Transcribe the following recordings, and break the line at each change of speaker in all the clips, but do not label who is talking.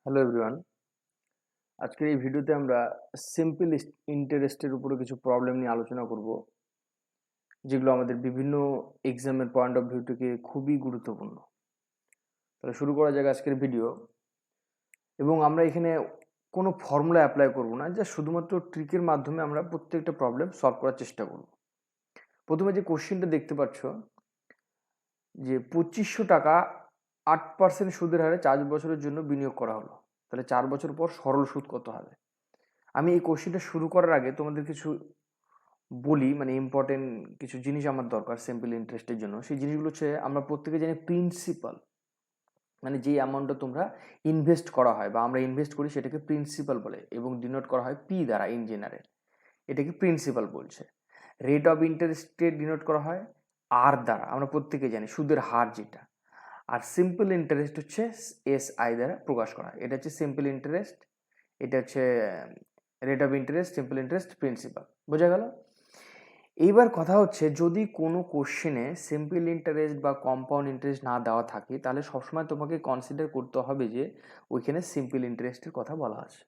Hello everyone, আজকের এই ভিডিওতে আমরা সিম্পল ইন্টারেস্টের উপরে কিছু প্রবলেম নিয়ে আলোচনা করব, যেগুলো আমাদের বিভিন্ন এক্সামের পয়েন্ট অফ ভিউ থেকে খুবই গুরুত্বপূর্ণ। তাহলে শুরু করা যাক আজকের ভিডিও। এবং আমরা এখানে কোনো ফর্মুলা অ্যাপ্লাই করব না, যা শুধুমাত্র ট্রিকের মাধ্যমে আমরা প্রত্যেকটা প্রবলেম সলভ করার চেষ্টা করব। প্রথমে যে কোশ্চেনটা দেখতে পাচ্ছ, যে 2500 টাকা 8% সুদের হারে 4 বছরের জন্য বিনিয়োগ করা হলো, তাহলে 4 বছর পর সরল সুদ কত হবে? আমি এই কোশ্চেনটা শুরু করার আগে তোমাদের কিছু বলি, মানে ইম্পর্টেন্ট কিছু জিনিস আমার দরকার সিম্পল ইন্টারেস্টের জন্য। সেই জিনিসগুলো হচ্ছে, আমরা প্রত্যেকে জানি প্রিন্সিপাল, মানে যে অ্যামাউন্টটা তোমরা ইনভেস্ট করা হয় বা আমরা ইনভেস্ট করি সেটাকে প্রিন্সিপাল বলে, এবং ডিনোট করা হয় পি দ্বারা ইন জেনারেল। এটাকে প্রিন্সিপাল বলছে। রেট অফ ইন্টারেস্টে ডিনোট করা হয় আর দ্বারা, আমরা প্রত্যেকে জানি সুদের হার যেটা। আর সিম্পল ইন্টারেস্ট হচ্ছে এস আই দ্বারা প্রকাশ করা হয়। এটা হচ্ছে সিম্পল ইন্টারেস্ট, এটা হচ্ছে rate of interest, simple interest, principal. বোঝা গেল? এইবার কথা হচ্ছে, যদি কোনো কোশ্চেনে সিম্পল ইন্টারেস্ট বা কম্পাউন্ড ইন্টারেস্ট না দেওয়া থাকে, তাহলে সবসময় তোমাকে কনসিডার করতে হবে যে ওইখানে সিম্পল ইন্টারেস্টের কথা বলা আছে।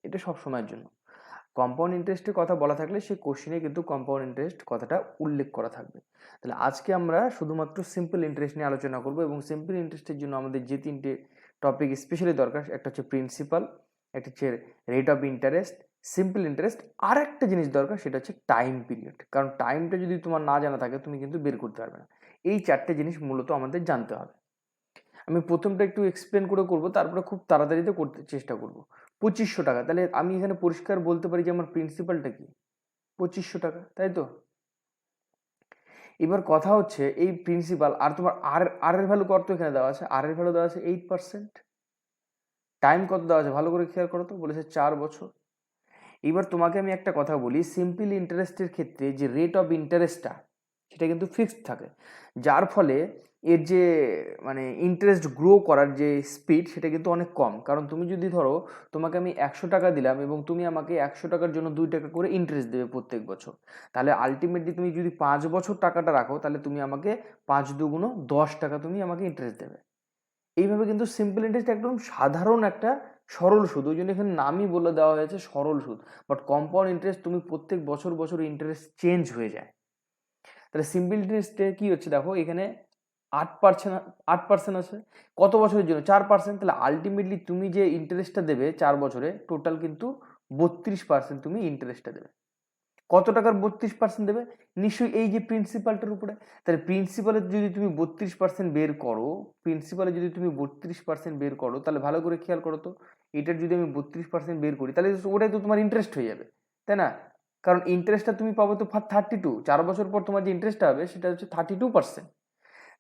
এটা সবসময়ের জন্য। কম্পাউন্ড ইন্টারেস্টের কথা বলা থাকলে সেই কোশ্চেনে কিন্তু কম্পাউন্ড ইন্টারেস্ট কথাটা উল্লেখ করা থাকবে। তাহলে আজকে আমরা শুধুমাত্র সিম্পল ইন্টারেস্ট নিয়ে আলোচনা করব, এবং সিম্পল ইন্টারেস্টের জন্য আমাদের যে তিনটে টপিক স্পেশালি দরকার, একটা হচ্ছে প্রিন্সিপাল, একটা হচ্ছে rate of interest, simple interest, আর একটা জিনিস দরকার সেটা হচ্ছে টাইম পিরিয়ড। কারণ টাইমটা যদি তোমার না জানা থাকে তুমি কিন্তু বের করতে পারবে না। এই চারটে জিনিস মূলত আমাদের জানতে হবে। আমি প্রথমটা একটু এক্সপ্লেন করে করবো, তারপরে খুব তাড়াতাড়িতে করতে চেষ্টা করব। 2500 টাকা, তাহলে আমি এখানে পরিষ্কার বলতে পারি যে আমার প্রিন্সিপালটা কি 2500 টাকা, তাই তো? এবার কথা হচ্ছে, এই প্রিন্সিপাল আর তোমার আর এর ভ্যালু কত এখানে দেওয়া আছে? আর এর ভ্যালু দেওয়া আছে 8%। টাইম কত দেওয়া আছে ভালো করে খেয়াল করো তো, বলেছে 4 বছর। এবার তোমাকে আমি একটা কথা বলি, সিম্পল ইন্টারেস্টের ক্ষেত্রে যে রেট অফ ইন্টারেস্টটা সেটা কিন্তু ফিক্সড থাকে, যার ফলে এর যে মানে ইন্টারেস্ট গ্রো করার যে স্পিড সেটা কিন্তু অনেক কম। কারণ তুমি যদি ধরো, তোমাকে আমি 100 টাকা দিলাম এবং তুমি আমাকে 100 টাকার জন্য 2 টাকা করে ইন্টারেস্ট দেবে প্রত্যেক বছর, তাহলে আলটিমেটলি তুমি যদি 5 বছর টাকাটা রাখো, তাহলে তুমি আমাকে 5 দুগুণ 10 টাকা তুমি আমাকে ইন্টারেস্ট দেবে। এইভাবে কিন্তু সিম্পল ইন্টারেস্ট একদম সাধারণ একটা সরল সুদ, ওই জন্য এখানে নামই বলে দেওয়া হয়েছে সরল সুদ। বাট কম্পাউন্ড ইন্টারেস্ট তুমি প্রত্যেক বছর বছর ইন্টারেস্ট চেঞ্জ হয়ে যায়। তাহলে সিম্পল ইন্টারেস্টে কি হচ্ছে দেখো, এখানে 8%, 8% আছে কত বছরের জন্য? 4%। তাহলে আলটিমেটলি তুমি যে ইন্টারেস্টটা দেবে 4 বছরে, টোটাল কিন্তু 32% তুমি ইন্টারেস্টটা দেবে। কত টাকার 32% দেবে? নিশ্চয়ই এই যে প্রিন্সিপালটার উপরে। তাহলে প্রিন্সিপালের যদি তুমি 32% বের করো, প্রিন্সিপালে যদি তুমি 32% বের করো, তাহলে ভালো করে খেয়াল করো তো, এটার যদি আমি 32% বের করি, তাহলে ওটাই তো তোমার ইন্টারেস্ট হয়ে যাবে, তাই না? কারণ ইন্টারেস্টটা তুমি পাবো তো 32, 4 বছর পর তোমার যে ইন্টারেস্টটা হবে সেটা হচ্ছে 32%।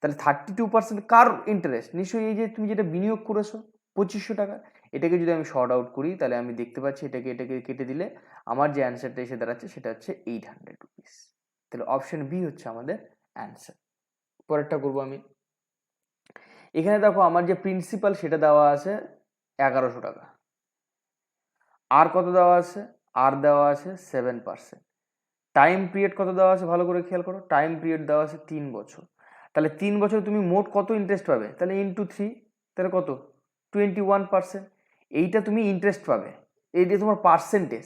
তাহলে 32% কার ইন্টারেস্ট? নিশ্চয়ই এই যে তুমি যেটা বিনিয়োগ করেছো 2500 টাকা। এটাকে যদি আমি শর্ট আউট করি, তাহলে আমি দেখতে পাচ্ছি এটাকে এটাকে কেটে দিলে আমার যে অ্যান্সারটা এসে দাঁড়াচ্ছে সেটা হচ্ছে 800 রুপিস। তাহলে অপশন বি হচ্ছে আমাদের অ্যান্সার। পরেরটা করবো আমি। এখানে দেখো আমার যে প্রিন্সিপাল সেটা দেওয়া আছে 1100 টাকা। আর কত দেওয়া আছে? আর দেওয়া আছে 7%। টাইম পিরিয়ড কত দেওয়া আছে ভালো করে খেয়াল করো, টাইম পিরিয়ড দেওয়া আছে 3 বছর। তাহলে 3 বছরে তুমি মোট কত ইন্টারেস্ট পাবে? তাহলে ইন্টু 3, তাহলে কত? 21%। এইটা তুমি ইন্টারেস্ট পাবে, এই যে তোমার পার্সেন্টেজ।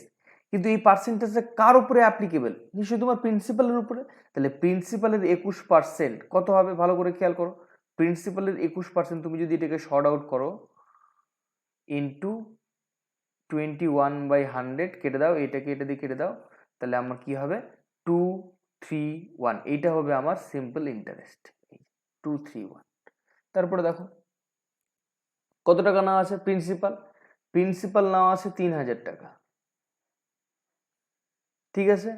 কিন্তু এই পার্সেন্টেজটা কার উপরে অ্যাপ্লিকেবল? নিশ্চয়ই তোমার প্রিন্সিপালের উপরে। তাহলে প্রিন্সিপালের 21% কত হবে ভালো করে খেয়াল করো। প্রিন্সিপালের 21% তুমি যদি এটাকে শর্ট আউট করো, ইন্টু 21/100 কেটে দাও, এটাকে এটা দিয়ে কেটে দাও, তাহলে আমার কি হবে? 231। এইটা হবে আমার সিম্পল ইন্টারেস্ট, 231। তারপরে দেখো কত টাকা নেওয়া আছে প্রিন্সিপাল। প্রিন্সিপাল নেওয়া আছে 3000 টাকা, ঠিক আছে।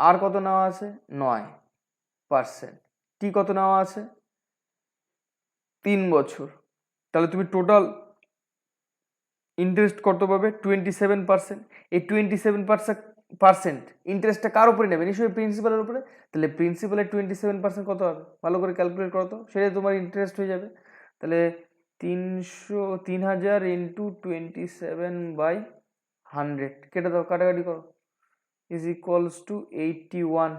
আর কত নেওয়া আছে? 9%। টি কত নেওয়া আছে? 3 বছর। তাহলে তুমি টোটাল ইন্টারেস্ট কত পাবে? 27%। এই 27% ইন্টারেস্টটা কার উপরে নেবে? নিশ্চয়ই প্রিন্সিপালের উপরে। তাহলে প্রিন্সিপালের 27% কত হবে ভালো করে ক্যালকুলেট করো তো, সেটাই তোমার ইন্টারেস্ট হয়ে যাবে। তাহলে 3000 ইন্টু 27/100 কেটে দাও, কাটাকাটি করো, ইজ ইকুয়ালস টু 81।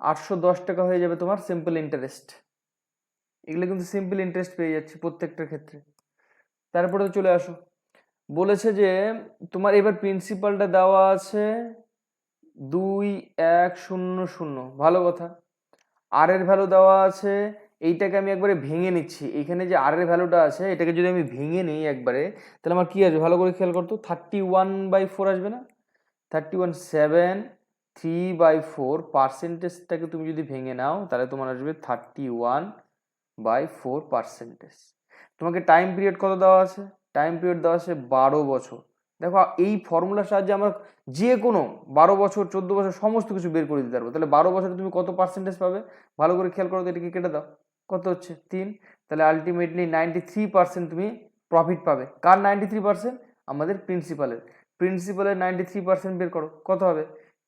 810 টাকা হয়ে যাবে তোমার সিম্পল ইন্টারেস্ট। এগুলো কিন্তু সিম্পল ইন্টারেস্ট পেয়ে যাচ্ছে প্রত্যেকটার ক্ষেত্রে। তারপরে চলে আসো, বলেছে যে তোমার এবার প্রিন্সিপালটা দেওয়া আছে 2100, ভালো কথা। আর এর ভ্যালু দেওয়া আছে, এইটাকে আমি একবারে ভেঙে নিচ্ছি, এখানে যে আর এর ভ্যালুটা আছে এটাকে যদি আমি ভেঙে নিই একবারে, তাহলে আমার কি আসবে ভালো করে খেয়াল করতো, 31/4 আসবে না? 3.4 পার্সেন্টেজটাকে তুমি যদি ভেঙে নাও তাহলে তোমার আসবে 31/4%। তোমাকে টাইম পিরিয়ড কত দেওয়া আছে? টাইম পিরিয়ড দেওয়া আছে 12 বছর। দেখো এই ফর্মুলার সাহায্যে আমরা যে কোনো 12 বছর 14 বছর সমস্ত কিছু বের করে দিতে পারবো। তাহলে 12 বছরে তুমি কত পার্সেন্টেজ পাবে ভালো করে খেয়াল করো তো, এটাকে কেটে দাও, কত হচ্ছে 3। তাহলে আলটিমেটলি 93% তুমি প্রফিট পাবে। কার 93%? আমাদের প্রিন্সিপালের। প্রিন্সিপালের 93% বের করো, কত হবে?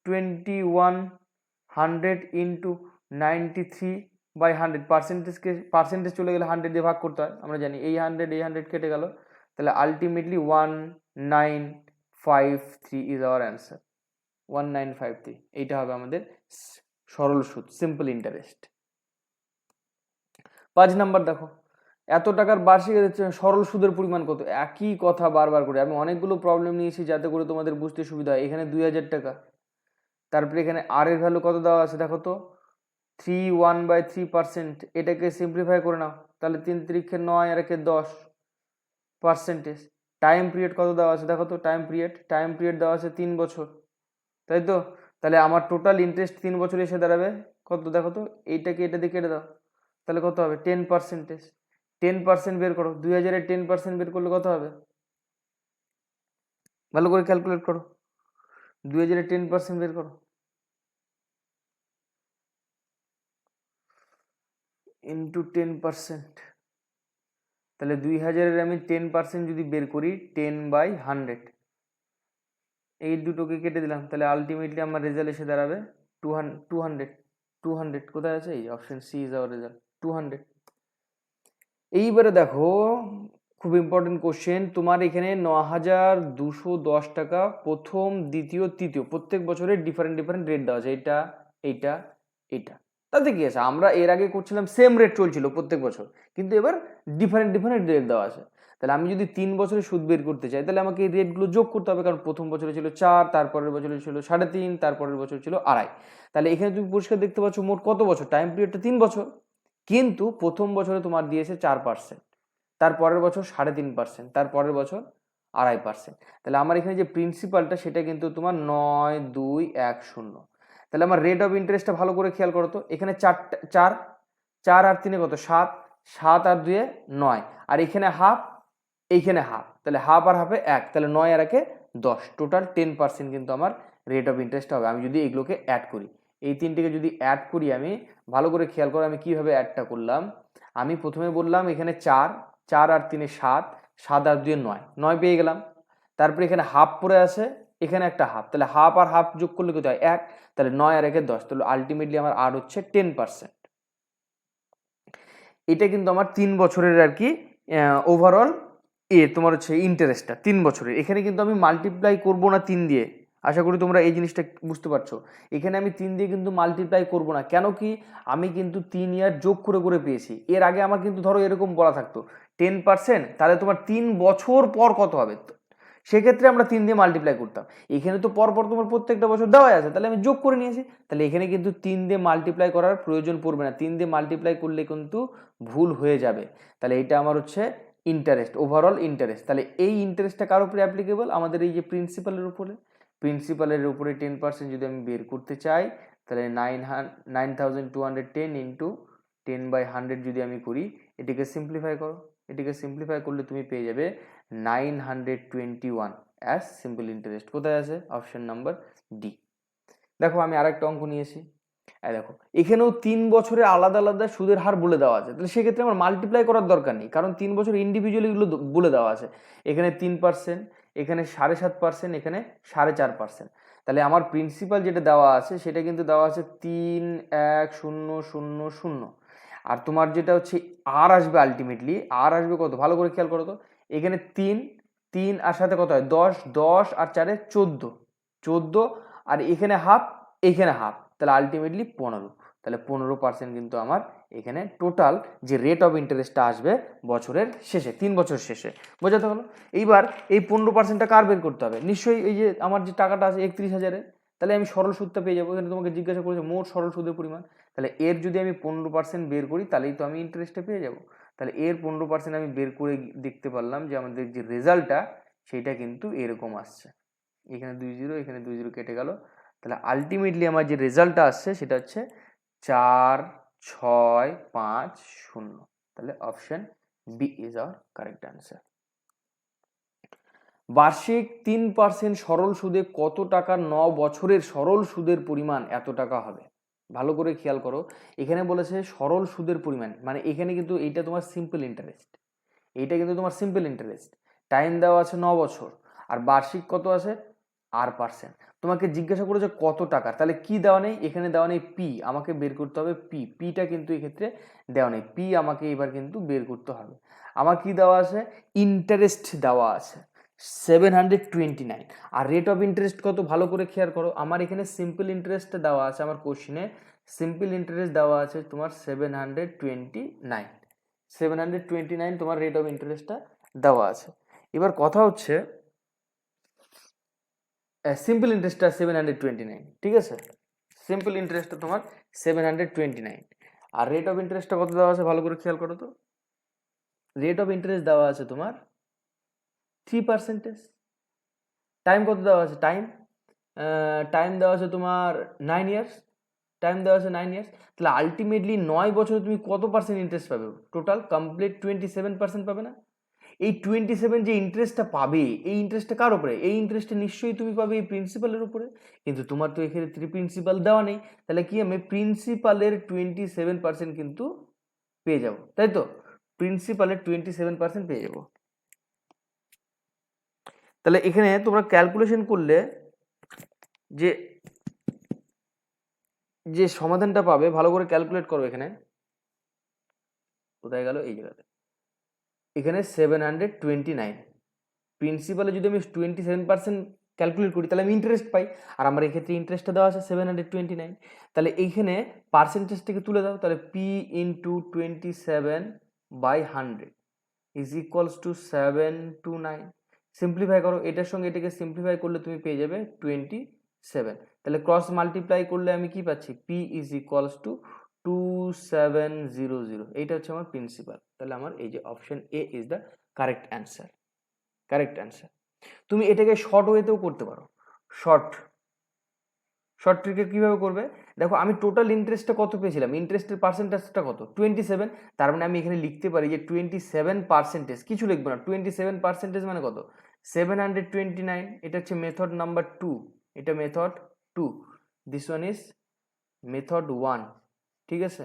2100 ইন্টু 93/100। পার্সেন্টেজ চলে গেলে 100 দিয়ে ভাগ করতে হয়, আমরা জানি। এই 100 কেটে গেল, তাহলে আলটিমেটলি 1953 ইজ আওয়ার অ্যান্সার। 1953 এইটা হবে আমাদের সরল সুদ, সিম্পল ইন্টারেস্ট। 5 নাম্বার দেখো, এত টাকার বার্ষিক সরল সুদের পরিমাণ কত? একই কথা বারবার করে আমি অনেকগুলো প্রবলেম নিয়েছি যাতে করে তোমাদের বুঝতে সুবিধা হয়। এখানে 2000 টাকা, তারপরে এখানে আর এর ভ্যালু কত দেওয়া আছে দেখো তো, 31/3%। এটাকে সিম্পলিফাই করে নাও, তাহলে 3 3 9 আর 10 পার্সেন্টেজ। টাইম পিরিয়ড কত দেওয়া আছে দেখো তো, টাইম পিরিয়ড দেওয়া আছে 3 বছর, তাই তো? তাহলে আমার টোটাল ইন্টারেস্ট 3 বছরে এসে দাঁড়াবে কত দেখো তো, এইটাকে এটা দিয়ে কেটে দাও, তাহলে কত হবে 10%। 10% বের করো, 2000-এর 10% বের করলে কত হবে ভালো করে ক্যালকুলেট করো। 2000-এর 10% বের করো, ইন্টু 10%। তাহলে 2000-এর আমি 10% যদি বের করি 10/100, এই দুটোকে কেটে দিলাম, তাহলে আলটিমেটলি আমার রেজাল্ট এসে দাঁড়াবে 200। কোথায় আছে? এই option C is our result, 200। এইবারে দেখো খুব ইম্পর্টেন্ট কোশ্চেন, তোমার এখানে 9210 টাকা প্রথম, দ্বিতীয়, তৃতীয় প্রত্যেক বছরের ডিফারেন্ট রেট দেওয়া আছে। এইটা এইটা এইটা, তাতে কি আছে, আমরা এর আগে করছিলাম সেম রেট চলছিল প্রত্যেক বছর, কিন্তু এবার ডিফারেন্ট রেট দেওয়া আছে। তাহলে আমি যদি 3 বছরে সুদ বের করতে চাই তাহলে আমাকে এই রেটগুলো যোগ করতে হবে, কারণ প্রথম বছরে ছিল 4, তারপরের বছরে ছিল 3.5, তারপরের বছর ছিল 2.5। তাহলে এখানে তুমি পরিষ্কার দেখতে পাচ্ছ মোট কত বছর, টাইম পিরিয়ডটা 3 বছর, কিন্তু প্রথম বছরে তোমার দিয়েছে 4%, তারপরের বছর 3.5%, তারপরের বছর 2.5%। তাহলে আমার এখানে যে প্রিন্সিপালটা সেটা কিন্তু তোমার 9210। তাহলে আমার রেট অফ ইন্টারেস্টটা ভালো করে খেয়াল করো তো, এখানে 4 আর 3 কত 7, 7 আর 2 9, আর এখানে হাফ, এইখানে হাফ, তাহলে হাফ আর হাফে 1, তাহলে 9 আর 1 10, টোটাল 10% কিন্তু আমার রেট অফ ইন্টারেস্ট হবে। আমি যদি এগুলোকে অ্যাড করি, এই তিনটিকে যদি অ্যাড করি, আমি ভালো করে খেয়াল করো আমি কিভাবে অ্যাডটা করলাম। আমি প্রথমে বললাম এখানে 4 আর 3 7, 7 আর 2 9, 9 পেয়ে গেলাম। তারপরে এখানে হাফ পড়ে আছে, এখানে একটা হাফ, তাহলে হাফ আর হাফ যোগ করলে কত হয় 1, তাহলে 9 আর 1 10, তাহলে আলটিমেটলি আমার আর হচ্ছে 10%। এটা কিন্তু আমার 3 বছরের আর কি ওভারঅল তোমার হচ্ছে ইন্টারেস্টটা 3 বছরের। এখানে কিন্তু আমি মাল্টিপ্লাই করবো না 3 দিয়ে, আশা করি তোমরা এই জিনিসটা বুঝতে পারছো। এখানে আমি 3 দিয়ে কিন্তু মাল্টিপ্লাই করবো না, কেন কি আমি কিন্তু 3 ইয়ার যোগ করে পেয়েছি। এর আগে আমার কিন্তু ধরো এরকম বলা থাকতো 10%, তাহলে তোমার 3 বছর পর কত হবে, সেক্ষেত্রে আমরা 3 দিয়ে মাল্টিপ্লাই করতাম। এখানে তো পরপর তোমার প্রত্যেকটা বছর দেওয়া আছে, তাহলে আমি যোগ করে নিয়েছি। তাহলে এখানে কিন্তু 3 দিয়ে মাল্টিপ্লাই করার প্রয়োজন পড়বে না, 3 দিয়ে মাল্টিপ্লাই করলে কিন্তু ভুল হয়ে যাবে। তাহলে এটা আমার হচ্ছে ইন্টারেস্ট, ওভারঅল ইন্টারেস্ট। তাহলে এই ইন্টারেস্টটা কার উপরে অ্যাপ্লিকেবল, আমাদের এই যে প্রিন্সিপালের উপরে। প্রিন্সিপালের উপরে 10% যদি আমি বের করতে চাই, তাহলে 9210 ইন্টু 10/100 যদি আমি করি, এটিকে সিম্পলিফাই করো, এটিকে সিম্পলিফাই করলে তুমি পেয়ে যাবে 921 অ্যাজ সিম্পল ইন্টারেস্ট। কোথায় আছে? Option number D. দেখো আমি আরেকটা অঙ্ক নিয়েছি, দেখো এখানেও 3 বছরে আলাদা আলাদা সুদের হার বলে দেওয়া আছে, তাহলে সেক্ষেত্রে আমার মাল্টিপ্লাই করার দরকার নেই, কারণ 3 বছর ইন্ডিভিজুয়ালি এগুলো বলে দেওয়া আছে। এখানে 3%, এখানে 7.5%, এখানে 4.5%। তাহলে আমার প্রিন্সিপাল যেটা দেওয়া আছে সেটা কিন্তু দেওয়া আছে 31000। আর তোমার যেটা হচ্ছে আর আসবে, আলটিমেটলি আর আসবে কত ভালো করে খেয়াল করো তো, এখানে 3 আর সাথে কত হয় 10, 10 আর 4 14, আর এখানে হাফ, এখানে হাফ, তাহলে আলটিমেটলি 15। তাহলে 15% কিন্তু আমার এখানে টোটাল যে রেট অফ ইন্টারেস্টটা আসবে বছরের শেষে, 3 বছর শেষে। বোঝাতে হলো? এইবার এই 15%টা কার বের করতে হবে? নিশ্চয়ই এই যে আমার যে টাকাটা আছে 31,000, তাহলে আমি সরল সুদটা পেয়ে যাবো। এখানে তোমাকে জিজ্ঞাসা করেছে মোট সরল সুদের পরিমাণ, তাহলে এর যদি আমি 15% বের করি তাহলেই তো আমি ইন্টারেস্টটা পেয়ে যাবো। তাহলে এর 15% আমি বের করে দেখতে পারলাম যে আমাদের যে রেজাল্টটা সেটা কিন্তু এরকম আসছে। এখানে 20, এখানে 20 কেটে গেল। তাহলে আলটিমেটলি আমার যে রেজাল্টটা আসছে সেটা হচ্ছে 4650। তাহলে option B is our correct answer. বার্ষিক 3% সরল সুদে কত টাকার 9 বছরের সরল সুদের পরিমাণ এত টাকা হবে? ভালো করে খেয়াল করো, এখানে বলেছে সরল সুদের পরিমাণ, মানে এখানে কিন্তু এইটা তোমার সিম্পল ইন্টারেস্ট, এইটা কিন্তু তোমার সিম্পল ইন্টারেস্ট। টাইম দেওয়া আছে 9 বছর, আর বার্ষিক কত আছে R%। তোমাকে জিজ্ঞাসা করেছে কত টাকা, তাহলে কি দেওয়া নেই? এখানে দেওয়া নেই পি, আমাকে বের করতে হবে পি। পিটা কিন্তু এক্ষেত্রে দেওয়া নেই, পি আমাকে এবার কিন্তু বের করতে হবে। আমার কি দেওয়া আছে? ইন্টারেস্ট দেওয়া আছে 729। আর রেট অফ ইন্টারেস্ট কত? ভালো করে খেয়াল করো, আমার এখানে সিম্পল ইন্টারেস্টটা দেওয়া আছে, আমার কোশ্চেনে সিম্পল ইন্টারেস্ট দেওয়া আছে তোমার 729। 729 তোমার রেট অফ ইন্টারেস্টটা দেওয়া আছে। এবার কথা হচ্ছে সিম্পল ইন্টারেস্টটা 729, ঠিক আছে? সিম্পল ইন্টারেস্টটা তোমার 729, আর রেট অফ ইন্টারেস্টটা কত দেওয়া আছে ভালো করে খেয়াল করো তো। রেট অফ ইন্টারেস্ট দেওয়া আছে তোমার 3%। টাইম কত দেওয়া আছে? টাইম দেওয়া আছে তোমার 9 ইয়ার্স। টাইম দেওয়া আছে 9 ইয়ার্স। তাহলে আলটিমেটলি 9 বছরে তুমি কত পার্সেন্ট ইন্টারেস্ট পাবে? টোটাল কমপ্লিট 27% পাবে না? এই 27 যে ইন্টারেস্টটা পাবে, এই ইন্টারেস্টটা কার উপরে? এই ইন্টারেস্টটা নিশ্চয়ই তুমি পাবে এই প্রিন্সিপালের উপরে, কিন্তু তোমার তো এক্ষেত্রে প্রিন্সিপাল দেওয়া নেই। তাহলে কি আমি প্রিন্সিপালের 27% কিন্তু পেয়ে যাব, তাই তো? প্রিন্সিপালের 27% পেয়ে যাব। তাহলে এখানে তোমরা ক্যালকুলেশন করলে যে যে সমাধানটা পাবে, ভালো করে ক্যালকুলেট করো। এখানে কোথায় গেল? এই জায়গাতে, এখানে 729 প্রিন্সিপালে যদি আমি 27% ক্যালকুলেট করি তাহলে আমি ইন্টারেস্ট পাই, আর আমার এক্ষেত্রে ইন্টারেস্টটা দেওয়া আছে 729। তাহলে এইখানে পার্সেন্টেজটাকে তুলে দাও, তাহলে P into 27/100 is equals to 729। Simplify করো, এটার সঙ্গে এটাকে সিম্পলিফাই করলে তুমি পেয়ে যাবে 27। তাহলে ক্রস মাল্টিপ্লাই করলে আমি কি পাচ্ছি? P is equals to 2700। এইটা হচ্ছে আমার প্রিন্সিপাল। তাহলে আমার এই যে option A is the correct answer. Correct answer. তুমি এটাকে শর্ট ওয়েতেও করতে পারো। শর্ট ট্রিকে কিভাবে করবে? দেখো, আমি টোটাল ইন্টারেস্টটা কত পেয়েছিলাম, ইন্টারেস্টের পার্সেন্টেজটা কত? 27। তার মানে আমি এখানে লিখতে পারি যে 27%, কিছু লিখবো না, 27% মানে কত? 729। এটা হচ্ছে মেথড নাম্বার 2, এটা method 2, this one is method 1, ঠিক আছে?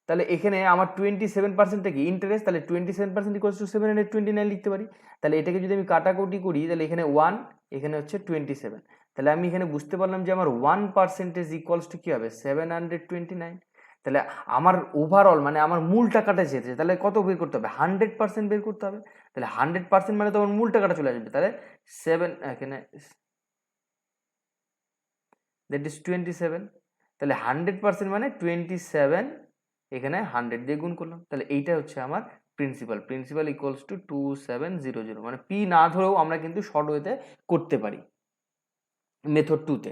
তাহলে এখানে আমার 27%টা কি? ইন্টারেস্ট। তাহলে 27% ইকুয়ালস টু 729 লিখতে পারি। তাহলে এটাকে যদি আমি কাটাকুটি করি তাহলে এখানে 1, এখানে হচ্ছে 27। তাহলে আমি এখানে বুঝতে পারলাম যে আমার 1% ইকুয়ালস টু কি হবে? 729। তাহলে আমার ওভারঅল মানে আমার মূল টাকাটা যেতে, তাহলে কত বের করতে হবে? 100% বের করতে হবে। তাহলে 100% মানে তো আমার মূল টাকাটা চলে আসবে। তাহলে 7, এখানে দ্যাট ইজ 27। তাহলে 100% মানে 27, এখানে 100 দিয়ে গুণ করলাম। তাহলে এইটা হচ্ছে আমার প্রিন্সিপাল ইকুয়ালস টু 2700। মানে পি না ধরেও আমরা কিন্তু শর্ট ওয়েতে করতে পারি মেথড 2তে।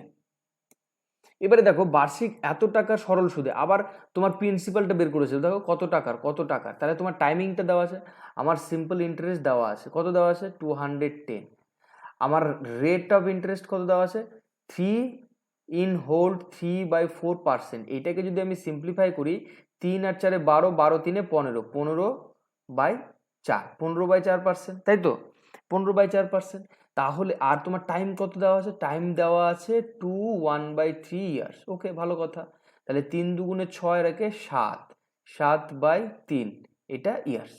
এবারে দেখো, বার্ষিক এত টাকা সরল সুদে, আবার তোমার প্রিন্সিপালটা বের করেছে, দেখো কত টাকার। তাহলে তোমার টাইমিংটা দেওয়া আছে, আমার সিম্পল ইন্টারেস্ট দেওয়া আছে, কত দেওয়া আছে? 210। আমার রেট অফ ইন্টারেস্ট কত দেওয়া আছে? 3 ইন হোল্ড 3/4%। এইটাকে যদি আমি সিম্পলিফাই করি, 3 আর 4 12, 12 3 15, 15/4, 15/4%, তাই তো? 15/4%। তাহলে আর তোমার টাইম কত দেওয়া আছে? টাইম দেওয়া আছে 1/3 ইয়ার্স। ওকে, ভালো কথা। তাহলে 3 দুগুণে 6 রেখে 7, 7/3 এটা ইয়ার্স।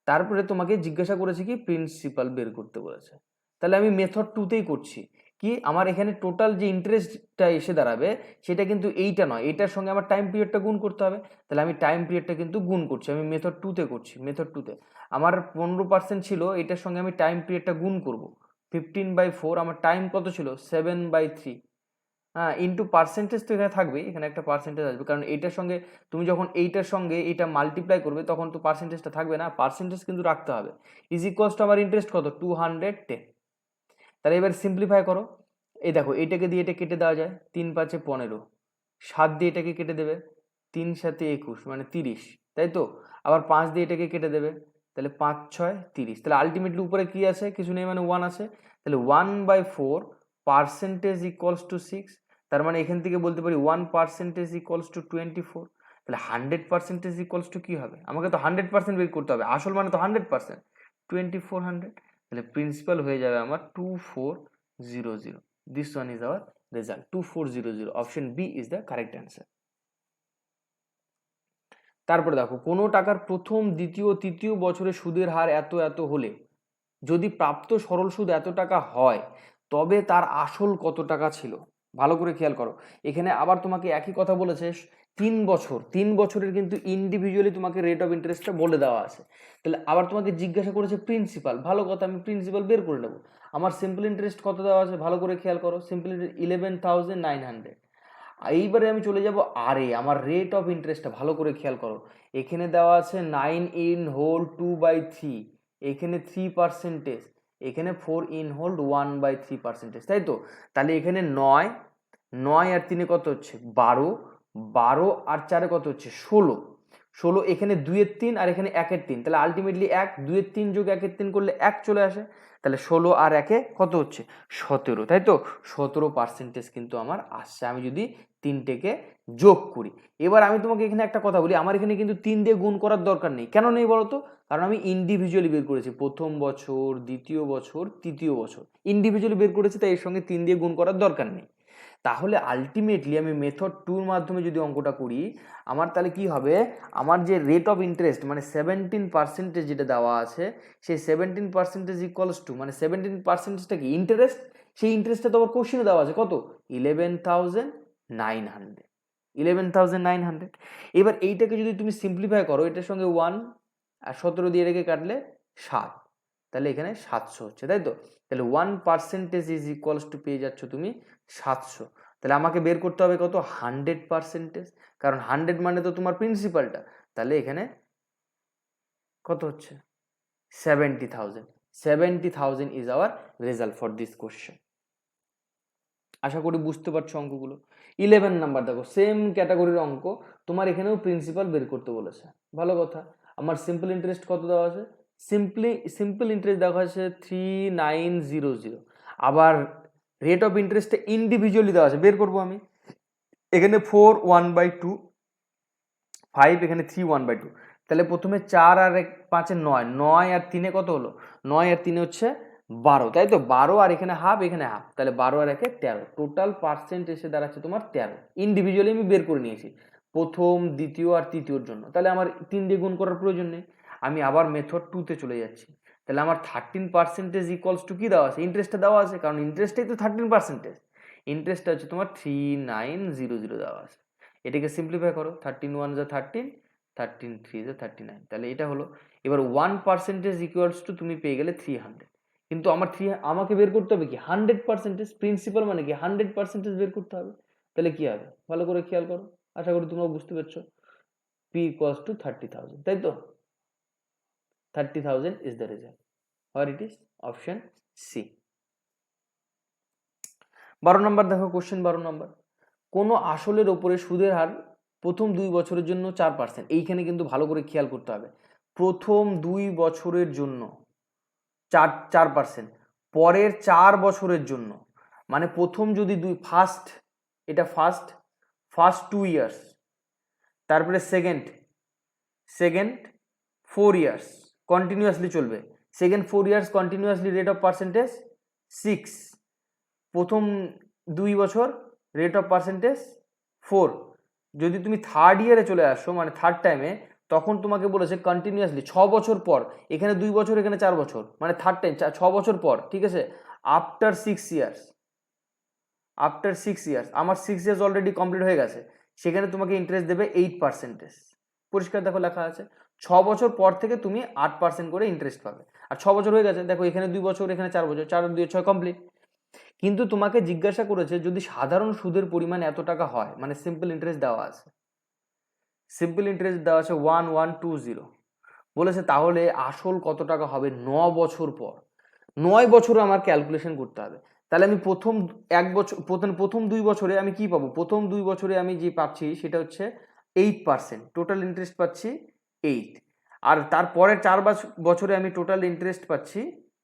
তারপরে তোমাকে জিজ্ঞাসা করেছে কি? প্রিন্সিপাল বের করতে বলেছে। তাহলে আমি মেথড 2তেই করছি। কি আমার এখানে টোটাল যে ইন্টারেস্টটা এসে দাঁড়াবে সেটা কিন্তু এইটা নয়, এটার সঙ্গে আমার টাইম পিরিয়ডটা গুণ করতে হবে। তাহলে আমি টাইম পিরিয়ডটা কিন্তু গুণ করছি, আমি মেথড 2তে করছি। মেথড 2তে আমার 15% ছিল, এটার সঙ্গে আমি টাইম পিরিয়ডটা গুণ করব। 15/4, আমার টাইম কত ছিল? 7/3। হ্যাঁ, ইন্টু পার্সেন্টেজ তো এখানে থাকবেই, এখানে একটা পার্সেন্টেজ আসবে, কারণ এইটার সঙ্গে তুমি যখন এইটার সঙ্গে এইটা মাল্টিপ্লাই করবে তখন তো পার্সেন্টেজটা থাকবে না, পার্সেন্টেজ কিন্তু রাখতে হবে। ইজ ইকুয়ালস টু আমার ইন্টারেস্ট কত, 210। তাহলে এবার সিম্পলিফাই করো, এই দেখো এইটাকে দিয়ে এটা কেটে দেওয়া যায়, 3 5 15, 7 দিয়ে এটাকে কেটে দেবে, 3 7 21 মানে 30, তাই তো। আবার 5 দিয়ে এটাকে কেটে দেবে, তাহলে 5 6 30, তাহলে আলটিমেটলি উপরে কি আছে, কিছু নেই মানে 1 আছে, তাহলে 1/4 পার্সেন্টেজ ইকুয়ালস টু 6। তার মানে এখান থেকে বলতে পারি 1% ইকুয়ালস টু 24। তাহলে 100% ইকুয়ালস টু কি হবে, আমাকে তো 100% বের করতে হবে, আসল মানে তো 100%, 2400। তাহলে প্রিন্সিপাল হয়ে যাবে আমার 2400। This one is our result, 2400। Option B is the correct answer. তারপরে দেখো, কোনো টাকার প্রথম দ্বিতীয় তৃতীয় বছরে সুদের হার এত এত হলে যদি প্রাপ্ত সরল সুদ এত টাকা হয় তবে তার আসল কত টাকা ছিল। ভালো করে খেয়াল করো, এখানে আবার তোমাকে একই কথা বলেছে, 3 বছর, 3 বছরের কিন্তু ইন্ডিভিজুয়ালি তোমাকে রেট অফ ইন্টারেস্টটা বলে দেওয়া আছে। তাহলে আবার তোমাকে জিজ্ঞাসা করেছে প্রিন্সিপাল, ভালো কথা, আমি প্রিন্সিপাল বের করে নেবো। আমার সিম্পল ইন্টারেস্ট কত দেওয়া আছে, ভালো করে খেয়াল করো, সিম্পল ইন্টারেস্ট 11,900। এইবারে আমি চলে যাব আর এ, আমার রেট অফ ইন্টারেস্টটা ভালো করে খেয়াল করো, এখানে দেওয়া আছে 9/2/3, এখানে 3%, এখানে 4/1/3%, তাই তো। তাহলে এখানে 9, 9 আর 3 কত হচ্ছে 12, 12 আর 4 কত হচ্ছে 16, 16 এখানে 2 এর 3 আর এখানে 1 এর 3, তাহলে আলটিমেটলি 1, 2 এর 3 যোগ 1 এর 3 করলে 1 চলে আসে, তাহলে 16 আর 1 কত হচ্ছে 17, তাই তো। 17% কিন্তু আমার আসছে আমি যদি তিনটেকে যোগ করি। এবার আমি তোমাকে এখানে একটা কথা বলি, আমার এখানে কিন্তু 3 দিয়ে গুণ করার দরকার নেই, কেন নেই বলো তো, কারণ আমি ইন্ডিভিজুয়ালি বের করেছি, প্রথম বছর, দ্বিতীয় বছর, তৃতীয় বছর, ইন্ডিভিজুয়ালি বের করেছি, তাই এর সঙ্গে 3 দিয়ে গুণ করার দরকার নেই। তাহলে আলটিমেটলি আমি মেথড 2 এর মাধ্যমে যদি অঙ্কটা করি, আমার তাহলে কি হবে, আমার যে রেট অফ ইন্টারেস্ট মানে 17% যেটা দেওয়া আছে, সেই 17% ইকুয়ালস টু, মানে 17%টা কি ইন্টারেস্ট, সেই ইন্টারেস্টটা তো আবার কোশ্চেনে দেওয়া আছে কত, 11,900, 11,900। এবার এইটাকে যদি তুমি সিম্পলিফাই করো, এটার সঙ্গে 1 আর 17 দিয়ে রেখে কাটলে 7, তাহলে এখানে 700 হচ্ছে, তাই তো। তাহলে 1% ইজ ইকুয়ালস টু পেয়ে যাচ্ছ তুমি 700। তাহলে আমাকে বের করতে হবে কত, 100%, কারণ 100 মানে তো তোমার প্রিন্সিপালটা, তাহলে এখানে কত হচ্ছে 70,000। 70,000 is our result for this question. আশা করি বুঝতে পারছো অঙ্কগুলো। 11 নাম্বার দেখো, সেম ক্যাটাগরির অঙ্ক, তোমার এখানেও প্রিন্সিপাল বের করতে বলেছে, ভালো কথা। আমার সিম্পল ইন্টারেস্ট কত দেওয়া আছে, সিম্পল ইন্টারেস্ট দেখা আছে 3900। আবার রেট অফ ইন্টারেস্টে ইন্ডিভিজুয়ালি দেওয়া আছে, বের করবো আমি, এখানে 4/1/2, 5, এখানে 3/1/2। তাহলে প্রথমে 4 আর 5 9, 9 আর 3 কত হলো, 9 আর 3 হচ্ছে 12, তাই তো। 12 আর এখানে হাফ, এখানে হাফ, তাহলে 12 আর 1 13, টোটাল পার্সেন্ট এসে দাঁড়াচ্ছে তোমার 13। ইন্ডিভিজুয়ালি আমি বের করে নিয়েছি প্রথম, দ্বিতীয় আর তৃতীয়র জন্য, তাহলে আমার 3 দিয়ে গুণ করার প্রয়োজন নেই। আমি আবার মেথড 2 তে চলে যাচ্ছি, তাহলে আমার 13% ইকুয়ালস টু কি দেওয়া আছে, ইন্টারেস্টটা দেওয়া আছে, কারণ ইন্টারেস্টটাই তো 13%, ইন্টারেস্টটা হচ্ছে তোমার 3900 দেওয়া আছে। এটাকে সিম্পলিফাই করো, 13 1 যা 13, 13 3 যা 39, তাহলে এটা হলো। এবার 1% ইকুয়ালস টু তুমি পেয়ে গেলে 300, কিন্তু আমাকে বের করতে হবে কি 100%, প্রিন্সিপাল মানে কি 100% বের করতে হবে। তাহলে কি হবে, ভালো করে খেয়াল করো, আশা করি তোমরা বুঝতে পারছো। P ইকুয়ালস টু 30,000, তাই তো। 30,000 is the result, or it is option C। 12 নম্বর দেখো, কোশ্চেন 12 নম্বর, কোনো আসলের ওপরে সুদের হার প্রথম 2 বছরের জন্য 4%, এইখানে কিন্তু ভালো করে খেয়াল করতে হবে, প্রথম 2 বছরের জন্য 4%, পরের 4 বছরের জন্য, মানে প্রথম যদি ফার্স্ট, এটা ফার্স্ট 2 ইয়ার্স, তারপরে সেকেন্ড 4 ইয়ার্স কন্টিনিউয়াসলি চলবে, second 4 years continuously rate of percentage 6, প্রথম 2 বছর রেট অফ পার্সেন্টেজ 4। যদি তুমি থার্ড ইয়ারে চলে আসো মানে থার্ড টাইমে, তখন তোমাকে বলেছে কন্টিনিউয়াসলি 6 বছর পর, এখানে 2 বছর এখানে 4 বছর, মানে থার্ড টাইম 6 বছর পর, ঠিক আছে। আফটার 6 ইয়ার্স, আমার 6 ইয়ার্স অলরেডি কমপ্লিট হয়ে গেছে, সেখানে তোমাকে ইন্টারেস্ট দেবে 8%। পরিষ্কার দেখো লেখা আছে, 6 বছর পর থেকে তুমি 8% করে ইন্টারেস্ট পাবে। আর 6 বছর হয়ে গেছে, দেখো এখানে 2 বছর, এখানে 4 বছর, 4 আর 2 6 কমপ্লিট। কিন্তু তোমাকে জিজ্ঞাসা করেছে যদি সাধারণ সুদের পরিমাণ এত টাকা হয়, মানে সিম্পল ইন্টারেস্ট দেওয়া আছে, সিম্পল ইন্টারেস্ট দেওয়া আছে 1120, বলেছে তাহলে আসল কত টাকা হবে 9 বছর পর। 9 বছর আমার ক্যালকুলেশন করতে হবে। তাহলে আমি প্রথম 1 বছর, প্রথম 2 বছরে আমি কি পাবো? প্রথম 2 বছরে আমি যে পাচ্ছি সেটা হচ্ছে 8%, টোটাল ইন্টারেস্ট পাচ্ছি 8। আর তারপরে 4 বছরে আমি টোটাল ইন্টারেস্ট পাচ্ছি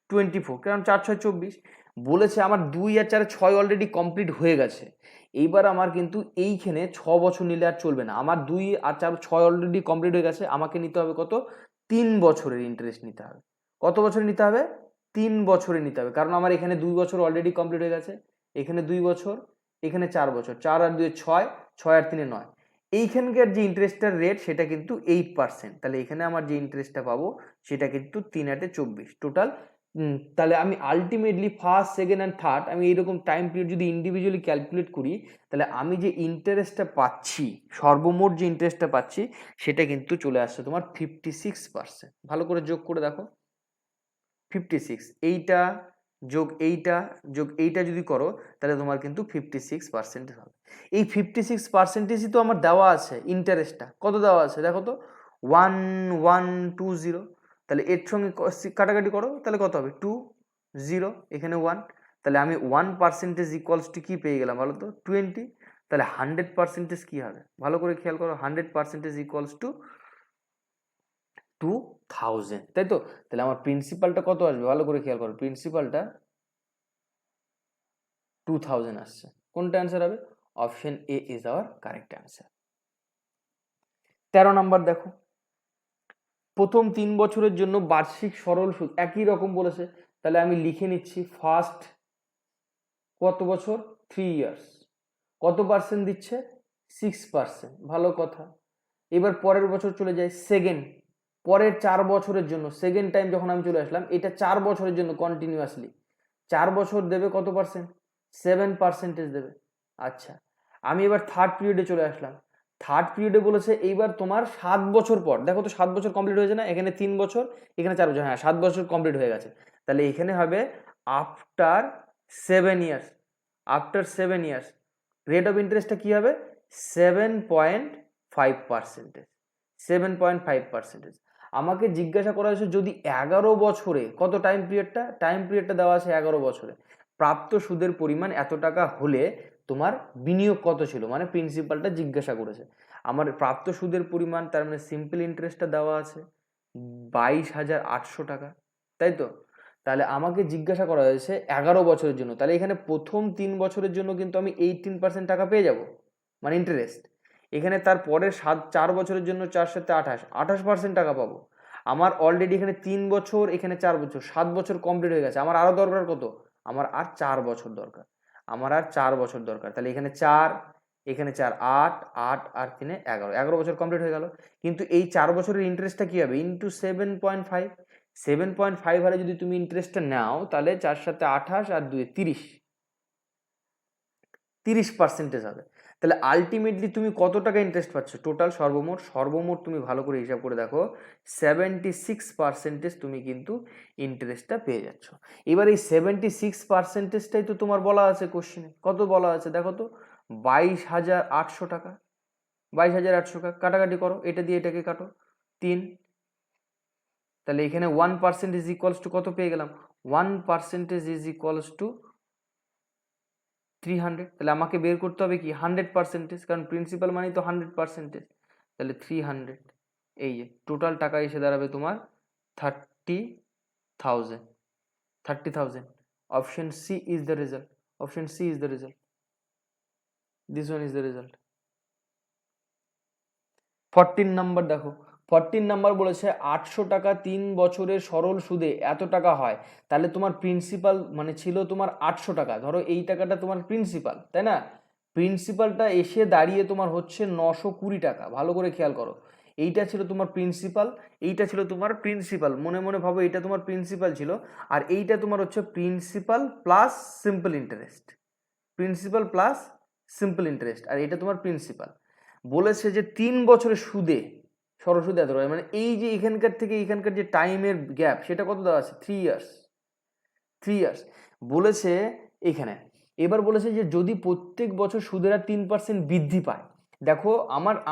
24, কারণ 4 6 24। বলেছে আমার 2 আর 4 6 অলরেডি কমপ্লিট হয়ে গেছে। এইবার আমার কিন্তু এইখানে 6 বছর নিলে আর চলবে না, আমার 2 আর 4 6 অলরেডি কমপ্লিট হয়ে গেছে, আমাকে নিতে হবে কত? 3 বছরের ইন্টারেস্ট নিতে হবে। কত বছরে নিতে হবে? 3 বছরে নিতে হবে, কারণ আমার এখানে 2 বছর অলরেডি কমপ্লিট হয়ে গেছে, এখানে 2 বছর, এখানে 4 বছর, 4 আর 2 6, 6 আর 3 9। এইখানকার যে ইন্টারেস্টটার রেট সেটা কিন্তু 8%, তাহলে এখানে আমার যে ইন্টারেস্টটা পাবো সেটা কিন্তু 3 8 24 টোটাল। তাহলে আমি ultimately first, second and third আমি এইরকম টাইম পিরিয়ড যদি ইন্ডিভিজুয়ালি ক্যালকুলেট করি, তাহলে আমি যে ইন্টারেস্টটা পাচ্ছি, সর্বমোট যে ইন্টারেস্টটা পাচ্ছি সেটা কিন্তু চলে আসছে তোমার 56%। ভালো করে যোগ করে দেখো, 56, এইটা যোগ এইটা যোগ এইটা যদি করো তাহলে তোমার কিন্তু 56% হবে। এই 56%ই তো আমার দেওয়া আছে, ইন্টারেস্টটা কত দেওয়া আছে দেখো তো, 1120। তাহলে এর সঙ্গে কাটাকাটি করো, তাহলে কত হবে? 20, এখানে 1, তাহলে আমি 1% ইকুয়ালস টু কি পেয়ে গেলাম বলো তো? 20। তাহলে 100% কি হবে? ভালো করে খেয়াল করো, 100% ইকুয়ালস টু 2000, তাই তো? তাহলে আমার প্রিন্সিপালটা কত আসবে? ভালো করে খেয়াল করো, প্রিন্সিপালটা 2000 আসছে। কোনটা অ্যান্সার হবে? Option A is our correct answer. 13 number দেখো, প্রথম 3 বছরের জন্য বার্ষিক সরল সুদ একই রকম বলেছে, তাহলে আমি লিখে নিচ্ছি ফার্স্ট কত বছর? 3 ইয়ার্স। কত পার্সেন্ট দিচ্ছে? 6%। ভালো কথা। এবার পরের বছর চলে যায় সেকেন্ড, পরের 4 বছরের জন্য, সেকেন্ড টাইম যখন আমি চলে আসলাম, এটা 4 বছরের জন্য কন্টিনিউয়াসলি 4 বছর দেবে কত পার্সেন্ট? 7% দেবে। আচ্ছা, আমি এবার থার্ড পিরিয়ডে চলে আসলাম। থার্ড পিরিয়ডে বলেছে এইবার তোমার 7 বছর পর, দেখো তো 7 বছর কমপ্লিট হয়েছে না? এখানে 3 বছর, এখানে 4 বছর, হ্যাঁ 7 বছর কমপ্লিট হয়ে গেছে। তাহলে এখানে হবে after 7 years. After 7 years rate of ইন্টারেস্টটা কি হবে? 7.5%। 7.5%। আমাকে জিজ্ঞাসা করা হয়েছে যদি 11 বছরে, কত টাইম পিরিয়ডটা? টাইম পিরিয়ডটা দেওয়া আছে 11 বছরে, প্রাপ্ত সুদের পরিমাণ এত টাকা হলে তোমার বিনিয়োগ কত ছিল, মানে প্রিন্সিপালটা জিজ্ঞাসা করেছে। আমার প্রাপ্ত সুদের পরিমাণ, তার মানে সিম্পল ইন্টারেস্টটা দেওয়া আছে 22,800 টাকা, তাই তো? তাহলে আমাকে জিজ্ঞাসা করা হয়েছে 11 বছরের জন্য, তাহলে এখানে প্রথম 3 বছরের জন্য কিন্তু আমি 18% টাকা পেয়ে যাব, মানে ইন্টারেস্ট। এখানে তার পরের 4 বছরের জন্য 4 7 28% টাকা পাবো। আমার অলরেডি এখানে 3 বছর, এখানে 4 বছর, 7 বছর কমপ্লিট হয়ে গেছে। আমার আরো দরকার কত? আমার আর 4 বছর দরকার, আমার আর 4 বছর দরকার। তাহলে এখানে 4, এখানে 4, 8 8 আর 3 11, 11 বছর কমপ্লিট হয়ে গেল। কিন্তু এই 4 বছরের ইন্টারেস্টটা কি হবে? ইন্টু 7.5। 7.5 হারে যদি তুমি ইন্টারেস্টটা নাও, তাহলে 4 7 28 আর 2 30, 30% হবে। তাহলে আলটিমেটলি তুমি কত টাকা ইন্টারেস্ট পাচ্ছ? টোটাল সর্বমোট তুমি ভালো করে হিসাব করে দেখো, 76% তুমি কিন্তু ইন্টারেস্টটা পেয়ে যাচ্ছ। এবার এই 76%টাই তো তোমার বলা আছে কোশ্চেনে। কত বলা আছে দেখো তো? 22,800 টাকা। 22,800 টাকা, কাটাকাটি করো, এটা দিয়ে এটাকে কাটো, 3। তাহলে এখানে 1% ইজ ইকুয়ালস টু কত পেয়ে গেলাম? 1% ইজ ইকুয়ালস টু 300। তাহলে আমাকে বের করতে হবে কি? 100%, কারণ প্রিন্সিপাল মানেই তো 100%। তাহলে 300, এই যে টোটাল টাকা এসে দাঁড়াবে তোমার 30,000। 30,000। Option C is the result. Option C is the result. This one is the result. 14 number দেখো, 14 নাম্বার বলেছে 800 টাকা 3 বছরের সরল সুদে এত টাকা হয়, তাহলে তোমার প্রিন্সিপাল মানে ছিল তোমার 800 টাকা, ধরো এই টাকাটা তোমার প্রিন্সিপাল, তাই না? প্রিন্সিপালটা এসে দাঁড়িয়ে তোমার হচ্ছে 920 টাকা। ভালো করে খেয়াল করো, এইটা ছিল তোমার প্রিন্সিপাল, এইটা ছিল তোমার প্রিন্সিপাল, মনে মনে ভাবো এইটা তোমার প্রিন্সিপাল ছিল, আর এইটা তোমার হচ্ছে principal plus simple interest. Principal plus simple interest, আর এটা তোমার প্রিন্সিপাল। বলেছে যে 3 বছরের সুদে, সরল সুদে এত, মানে এই যে এখানকার থেকে এখানকার যে টাইমের গ্যাপ সেটা কত দেওয়া আছে? 3 ইয়ার্স। 3 ইয়ার্স বলেছে এখানে এবার বলেছে যে যদি প্রত্যেক বছর সুদের হার 3% বৃদ্ধি পায়, দেখো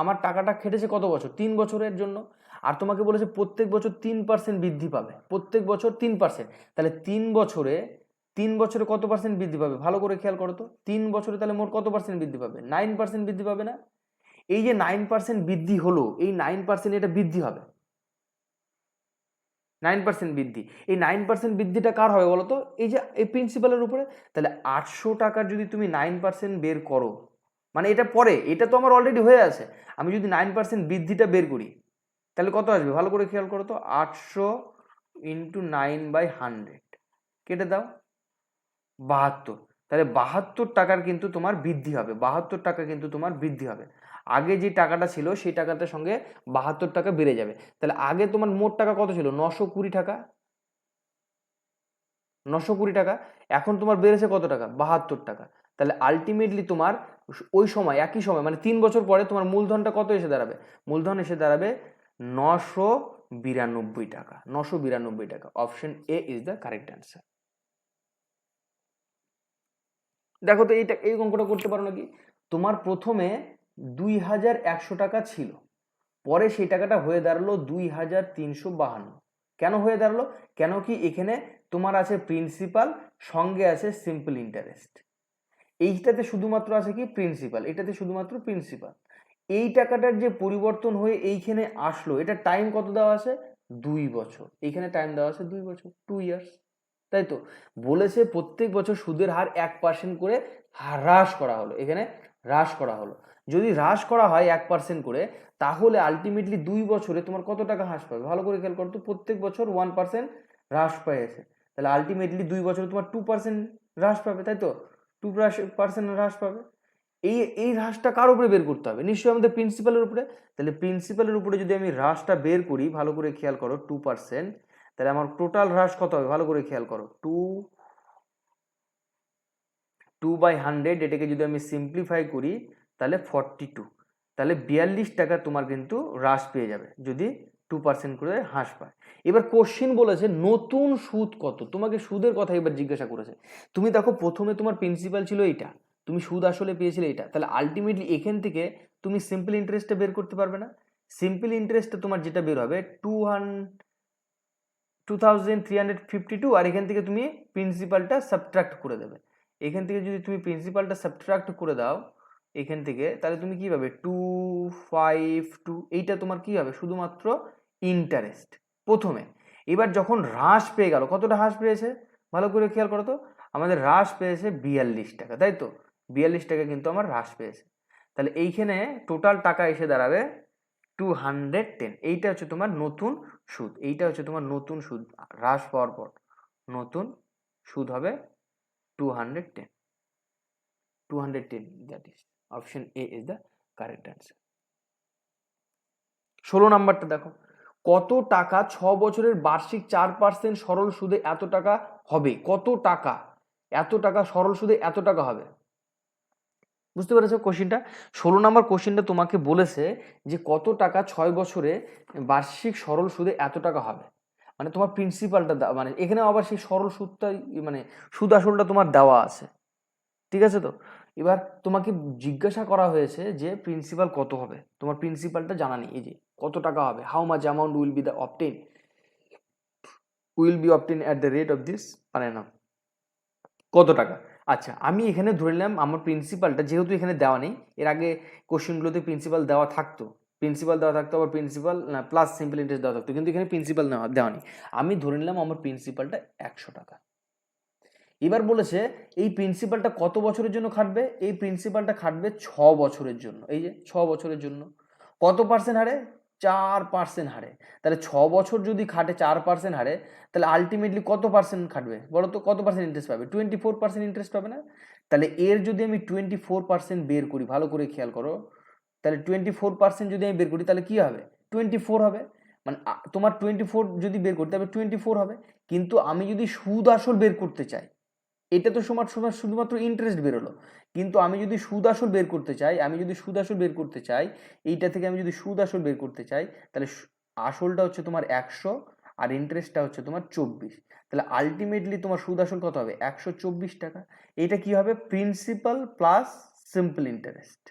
আমার টাকাটা খেটেছে কত বছর, 3 বছরের জন্য, আর তোমাকে বলেছে প্রত্যেক বছর 3% বৃদ্ধি পাবে, প্রত্যেক বছর 3%, তাহলে 3 বছরে কত পার্সেন্ট বৃদ্ধি পাবে ভালো করে খেয়াল করো তো, 3 বছরে তাহলে মোট কত পার্সেন্ট বৃদ্ধি পাবে, 9% বৃদ্ধি পাবে না? এই যে 9% বৃদ্ধি হলো, এই 9% এটা বৃদ্ধি হবে, 9% বৃদ্ধি, এই 9% বৃদ্ধিটা কার হবে বলো তো, এই যে এই প্রিন্সিপালের উপরে। তাহলে 800 টাকার যদি তুমি 9% বের করো, মানে এটা পরে, এটা তো আমার অলরেডি হয়ে আছে, আমি যদি 9% বৃদ্ধিটা বের করি তাহলে কত আসবে ভালো করে খেয়াল করো তো, 800 ইন্টু 9/100 কেটে দাও 72, তাহলে 72 টাকার কিন্তু তোমার বৃদ্ধি হবে, 72 টাকা কিন্তু তোমার বৃদ্ধি হবে। আগে যে টাকাটা ছিল সেই টাকাটার সঙ্গে 72 টাকা বেড়ে যাবে। তাহলে আগে তোমার মোট টাকা কত ছিল, 920 টাকা, 920 টাকা, এখন তোমার বেড়েছে কত টাকা, 72 টাকা। তাহলে আলটিমেটলি তোমার ওই সময়, একই সময়, মানে 3 বছর পরে তোমার মূলধনটা কত এসে দাঁড়াবে, মূলধন এসে দাঁড়াবে 992 টাকা, 992 টাকা। Option A is the correct answer. দেখো তো এইটা, এই অঙ্কটা করতে পারো নাকি, তোমার প্রথমে 2100 টাকা ছিল, পরে সেই টাকাটা হয়ে দাঁড়ালো 2352। কেন হয়ে দাঁড়ালো, কেন কি এখানে তোমার আছে প্রিন্সিপাল, সঙ্গে আছে সিম্পল ইন্টারেস্ট, এইটাতে শুধুমাত্র আছে কি প্রিন্সিপাল, এটাতে শুধুমাত্র প্রিন্সিপাল। এই টাকাটার যে পরিবর্তন হয়ে এইখানে আসলো, এটা টাইম কত দেওয়া আছে, 2 বছর, এইখানে টাইম দেওয়া আছে 2 বছর, 2 ইয়ার্স, তাই তো। বলেছে প্রত্যেক বছর সুদের হার 1% করে হ্রাস করা হলো, এখানে হ্রাস করা হলো। যদি হ্রাস করা হয় 1% করে, তাহলে আলটিমেটলি 2 বছরে তোমার কত টাকা হ্রাস পাবে ভালো করে খেয়াল করো তো, প্রত্যেক বছর 1% হ্রাস পেয়েছে, তাহলে আলটিমেটলি 2 বছরে তোমার 2% হ্রাস পাবে, তাই তো, 2% হ্রাস পাবে। এই হ্রাসটা কার উপরে বের করতে হবে, নিশ্চয়ই আমাদের প্রিন্সিপালের উপরে। তাহলে প্রিন্সিপালের উপরে যদি আমি হ্রাসটা বের করি, ভালো করে খেয়াল করো 2%, তাহলে আমার টোটাল হ্রাস কত হবে ভালো করে খেয়াল করো, 2/100, এটাকে যদি আমি সিম্পলিফাই করি তাহলে 42, তাহলে 42 টাকা তোমার কিন্তু হ্রাস পেয়ে যাবে যদি 2% করে হ্রাস পায়। এবার কোশ্চিন বলেছে নতুন সুদ কত, তোমাকে সুদের কথা এবার জিজ্ঞাসা করেছে। তুমি দেখো প্রথমে তোমার প্রিন্সিপাল ছিল এইটা, তুমি সুদ আসলে পেয়েছিলে এটা, তাহলে আলটিমেটলি এখান থেকে তুমি সিম্পল ইন্টারেস্টটা বের করতে পারবে না। সিম্পল ইন্টারেস্টটা তোমার যেটা বের হবে 2352, আর এখান থেকে তুমি প্রিন্সিপালটা সাবট্রাক্ট করে দেবে। এখান থেকে যদি তুমি প্রিন্সিপালটা সাবট্রাক্ট করে দাও এখান থেকে, তাহলে তুমি কি পাবে 252, এইটা তোমার কি হবে শুধুমাত্র ইন্টারেস্ট প্রথমে। এবার যখন হ্রাস পেয়ে গেল, কতটা হ্রাস পেয়েছে ভালো করে খেয়াল করো তো, আমাদের হ্রাস পেয়েছে 42 টাকা, তাই তো, 42 টাকা কিন্তু আমার হ্রাস পেয়েছে। তাহলে এইখানে টোটাল টাকা এসে দাঁড়াবে 210, এইটা হচ্ছে তোমার নতুন সুদ, এইটা হচ্ছে তোমার নতুন সুদ, হ্রাস পাওয়ার পর নতুন সুদ হবে 210, that is option A is the correct answer. 16 নাম্বারটা দেখো, কত টাকা 6 বছরের বার্ষিক 4% সরল সুদে এত টাকা হবে, কত টাকা, এত টাকা সরল সুদে এত টাকা হবে, বুঝতে পেরেছো কোশ্চিনটা। 16 নম্বর কোশ্চিনটা তোমাকে বলেছে যে কত টাকা 6 বছরে বার্ষিক সরল সুদে এত টাকা হবে, মানে তোমার প্রিন্সিপালটা মানে এখানে আবার সেই সরল সুদটা, মানে সুদ আসলটা তোমার দেওয়া আছে, ঠিক আছে তো। এবার তোমাকে জিজ্ঞাসা করা হয়েছে যে প্রিন্সিপাল কত হবে, তোমার প্রিন্সিপালটা জানা নেই, এই যে কত টাকা হবে, how much amount will be obtain at the rate of this, মানে না কত টাকা। আচ্ছা আমি এখানে ধরে নিলাম আমার প্রিন্সিপালটা যেহেতু এখানে দেওয়া নেই, এর আগে কোশ্চেনগুলোতে প্রিন্সিপাল দেওয়া থাকতো, আবার প্রিন্সিপাল না প্লাস সিম্পল ইন্টারেস্ট দেওয়া থাকতো, কিন্তু এখানে প্রিন্সিপাল দেওয়া নেই। আমি ধরে নিলাম আমার প্রিন্সিপালটা 100 টাকা। এবার বলেছে এই প্রিন্সিপালটা কত বছরের জন্য খাটবে, এই প্রিন্সিপালটা খাটবে 6 বছরের জন্য, এই যে 6 বছরের জন্য, কত পার্সেন্ট হারে, 4% হারে। তাহলে 6 বছর যদি খাটে 4% হারে, তাহলে আলটিমেটলি কত পার্সেন্ট খাটবে বলো তো, কত পার্সেন্ট ইন্টারেস্ট পাবে, 24% ইন্টারেস্ট পাবে না। তাহলে এর যদি আমি 24% বের করি, ভালো করে খেয়াল করো, তাহলে 24% যদি আমি বের করি তাহলে কি হবে, 24 হবে, মানে তোমার 24 যদি বের করতে হবে 24 হবে। কিন্তু আমি যদি সুদ আসল বের করতে চাই, এটা তো শুধুমাত্র ইন্টারেস্ট বেরোলো, কিন্তু আমি যদি সুদ আসল বের করতে চাই, এইটা থেকে আমি যদি সুদ আসল বের করতে চাই, তাহলে আসলটা হচ্ছে তোমার 100 আর ইন্টারেস্টটা হচ্ছে তোমার 24, তাহলে আলটিমেটলি তোমার সুদ আসল কত হবে? 124 টাকা। এটা কি হবে? Principal plus simple interest,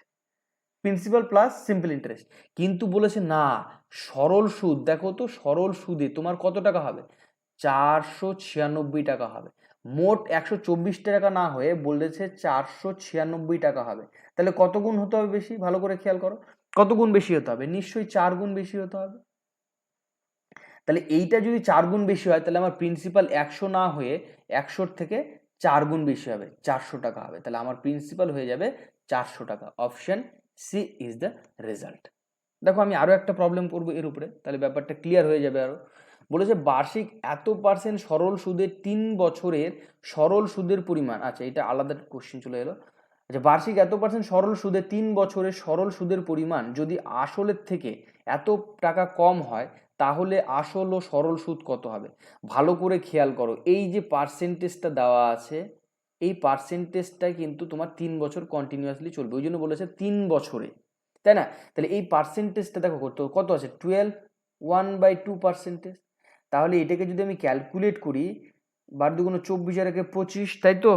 principal plus simple interest. কিন্তু বলেছে না, সরল সুদ, দেখো তো সরল সুদে তোমার কত টাকা হবে? 496 টাকা হবে। মোট 124 টাকা না হয়ে বলেছে 496 টাকা হবে। তাহলে কত গুণ হতে হবে বেশি? ভালো করে খেয়াল করো, কত গুণ বেশি হতে হবে? নিশ্চয়ই 4 গুণ বেশি হতে হবে। তাহলে এইটা যদি 4 গুণ বেশি হয়, তাহলে আমার প্রিন্সিপাল 100 না হয়ে 100 থেকে 4 গুণ বেশি হবে, 400 টাকা হবে। তাহলে আমার প্রিন্সিপাল হয়ে যাবে 400 টাকা। Option C is the result. দেখো আমি আরো একটা প্রবলেম করবো এর উপরে, তাহলে ব্যাপারটা ক্লিয়ার হয়ে যাবে আরো। বলেছে বার্ষিক এত পার্সেন্ট সরল সুদের 3 বছরের সরল সুদের পরিমাণ, আচ্ছা এটা আলাদা কোশ্চেন চলে এলো। আচ্ছা, বার্ষিক এত পার্সেন্ট সরল সুদে 3 বছরের সরল সুদের পরিমাণ যদি আসলের থেকে এত টাকা কম হয়, তাহলে আসল ও সরল সুদ কত হবে? ভালো করে খেয়াল করো, এই যে পার্সেন্টেজটা দেওয়া আছে, এই পার্সেন্টেজটা কিন্তু তোমার 3 বছর কন্টিনিউয়াসলি চলবে, ওই জন্য বলেছে 3 বছরে, তাই না? তাহলে এই পার্সেন্টেজটা দেখো কত আছে? 12, 1/2%। তাহলে এটাকে যদি আমি ক্যালকুলেট করি, 12 × 24 আর 25, তাই তো?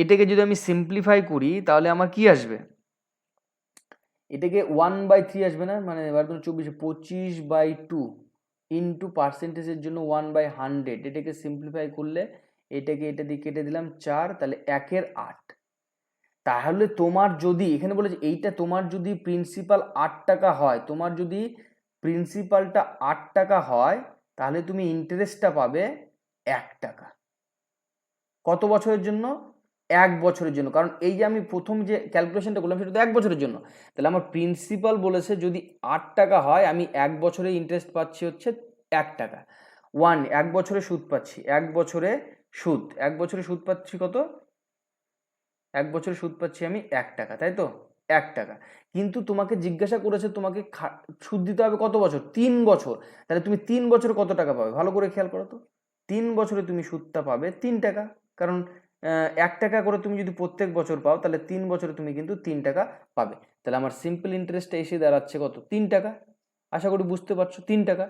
এটাকে যদি আমি সিম্পলিফাই করি তাহলে আমার কি আসবে? এটাকে 1/3 আসবে না, মানে 12 × 24 25/2 ইন্টু পার্সেন্টেজের জন্য 1/100। এটাকে সিম্পলিফাই করলে এটাকে এটা দিয়ে কেটে দিলাম 4, তাহলে 1/8। তাহলে তোমার যদি এখানে বলেছে এইটা তোমার যদি প্রিন্সিপাল 8 টাকা হয়, তোমার যদি প্রিন্সিপালটা 8 টাকা হয়, তাহলে তুমি ইন্টারেস্টটা পাবে 1 টাকা। কত বছরের জন্য? 1 বছরের জন্য। কারণ এই যে আমি প্রথম যে ক্যালকুলেশনটা করলাম সেটা তো 1 বছরের জন্য। তাহলে আমার প্রিন্সিপাল বলেছে যদি 8 টাকা হয়, আমি 1 বছরে ইন্টারেস্ট পাচ্ছি হচ্ছে 1 টাকা। 1 বছরে সুদ পাচ্ছি, 1 বছরে সুদ, 1 বছরে সুদ পাচ্ছি কত? 1 বছরে সুদ পাচ্ছি আমি 1 টাকা, তাই তো? 1 টাকা। কিন্তু তোমাকে জিজ্ঞাসা করেছে তোমাকে সুদ দিতে হবে কত বছর? 3 বছর। তাহলে তুমি 3 বছরে কত টাকা পাবে? ভালো করে খেয়াল করো তো। 3 বছরে তুমি সুদটা পাবে 3 টাকা। কারণ 1 টাকা করে তুমি যদি প্রত্যেক বছর পাও, তাহলে 3 বছরে তুমি কিন্তু 3 টাকা পাবে। তাহলে আমার সিম্পল ইন্টারেস্টটা এসে দাঁড়াচ্ছে কত? 3 টাকা। আশা করি বুঝতে পারছো, 3 টাকা।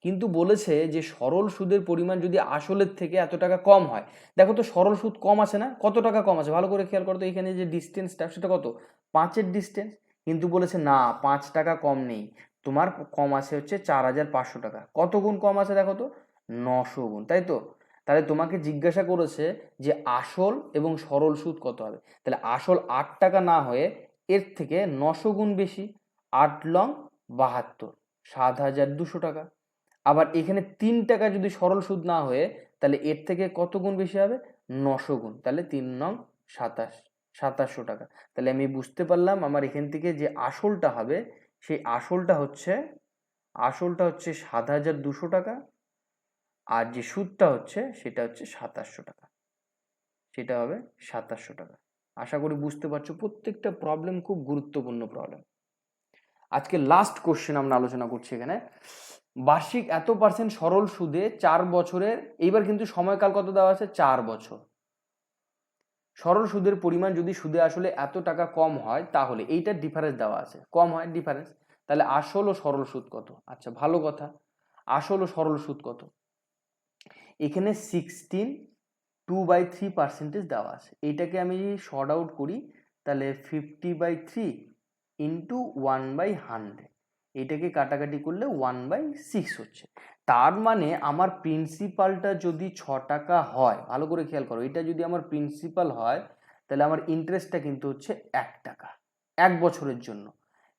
কিন্তু বলেছে যে সরল সুদের পরিমাণ যদি আসলের থেকে এত টাকা কম হয়। দেখো তো সরল সুদ কম আছে না? কত টাকা কম আছে? ভালো করে খেয়াল করো তো, এখানে যে ডিস্টেন্সটা সেটা কত? 5-এর ডিস্টেন্স। কিন্তু বলেছে না, 5 টাকা কম নেই, তোমার কম আছে হচ্ছে 4500 টাকা। কত গুণ কম আছে দেখো তো? 900 গুণ, তাই তো? তাহলে তোমাকে জিজ্ঞাসা করেছে যে আসল এবং সরল সুদ কত হবে। তাহলে আসল 8 টাকা না হয়ে এর থেকে 900 গুণ বেশি, 8×72, 7200 টাকা। আবার এখানে 3 টাকা যদি সরল সুদ না হয়ে, তাহলে এর থেকে কত গুণ বেশি হবে? 900 গুণ। তাহলে 3×27, 2700 টাকা। তাহলে আমি বুঝতে পারলাম আমার এখান থেকে যে আসলটা হবে, সেই আসলটা হচ্ছে 7200 টাকা, আর যে সুদটা হচ্ছে সেটা হচ্ছে 2700 টাকা, সেটা হবে 2700 টাকা। আশা করি বুঝতে পারছো, প্রত্যেকটা প্রবলেম খুব গুরুত্বপূর্ণ প্রবলেম। আজকে লাস্ট কোশ্চেন আমরা আলোচনা করছি এখানে। বার্ষিক এত পার্সেন্ট সরল সুদে 4 বছরের, এইবার কিন্তু সময়কাল কত দেওয়া আছে? 4 বছর। সরল সুদের পরিমাণ যদি সুদে আসলে এত টাকা কম হয়, তাহলে এইটার ডিফারেন্স দেওয়া আছে, কম হয় ডিফারেন্স। তাহলে আসল ও সরল সুদ কত? আচ্ছা ভালো কথা, আসল ও সরল সুদ কত? এখানে 16 2/3% দেওয়া আছে। এইটাকে আমি যদি শর্ট আউট করি, তাহলে 50/3 ইন্টু 1/100, এটাকে কাটাকাটি করলে 1/6 হচ্ছে। তার মানে আমার প্রিন্সিপালটা যদি 6 টাকা হয়, ভালো করে খেয়াল করো, এটা যদি আমার প্রিন্সিপাল হয়, তাহলে আমার ইন্টারেস্টটা কিন্তু হচ্ছে 1 টাকা 1 বছরের জন্য।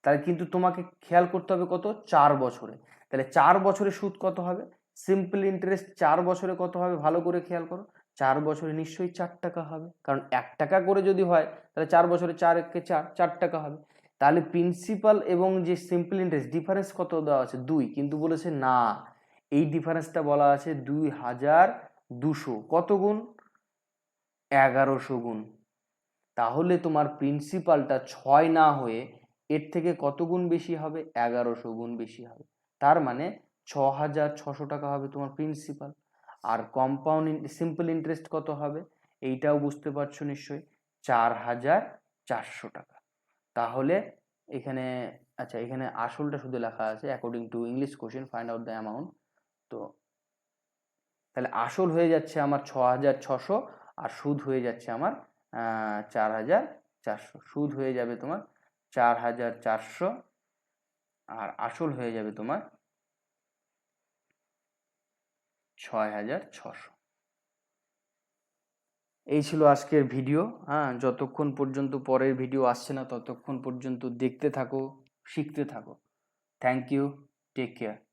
তাহলে কিন্তু তোমাকে খেয়াল করতে হবে কত? 4 বছরে। তাহলে 4 বছরে সুদ কত হবে? সিম্পল ইন্টারেস্ট 4 বছরে কত হবে? ভালো করে খেয়াল করো, 4 বছরে নিশ্চয়ই 4 টাকা হবে, কারণ 1 টাকা করে যদি হয় তাহলে 4 বছরে 4 একে 4, 4 টাকা হবে। তাহলে প্রিন্সিপাল এবং যে সিম্পল ইন্টারেস্ট ডিফারেন্স কত দেওয়া আছে? 2। কিন্তু বলেছে না, এই ডিফারেন্সটা বলা আছে 2200। কত গুণ? 1100 গুণ। তাহলে তোমার প্রিন্সিপালটা 6 না হয়ে এর থেকে কত গুণ বেশি হবে? 1100 গুণ বেশি হবে। তার মানে 6600 টাকা হবে তোমার প্রিন্সিপাল। আর কম্পাউন্ড সিম্পল ইন্টারেস্ট কত হবে? এইটাও বুঝতে পারছো নিশ্চয়ই, 4400 টাকা। তাহলে এখানে, আচ্ছা এখানে আসলটা শুধু লেখা আছে according to English question find out the amount. তো তাহলে আসল হয়ে যাচ্ছে আমার 6,600 আর সুদ হয়ে যাচ্ছে আমার 4,400। সুদ হয়ে যাবে তোমার 4,400 আর আসল হয়ে যাবে তোমার 6,600। এই ছিল আজকের ভিডিও। হ্যাঁ, যতক্ষণ পর্যন্ত পরের ভিডিও আসছে না ততক্ষণ পর্যন্ত দেখতে থাকো, শিখতে থাকো। Thank you, take care.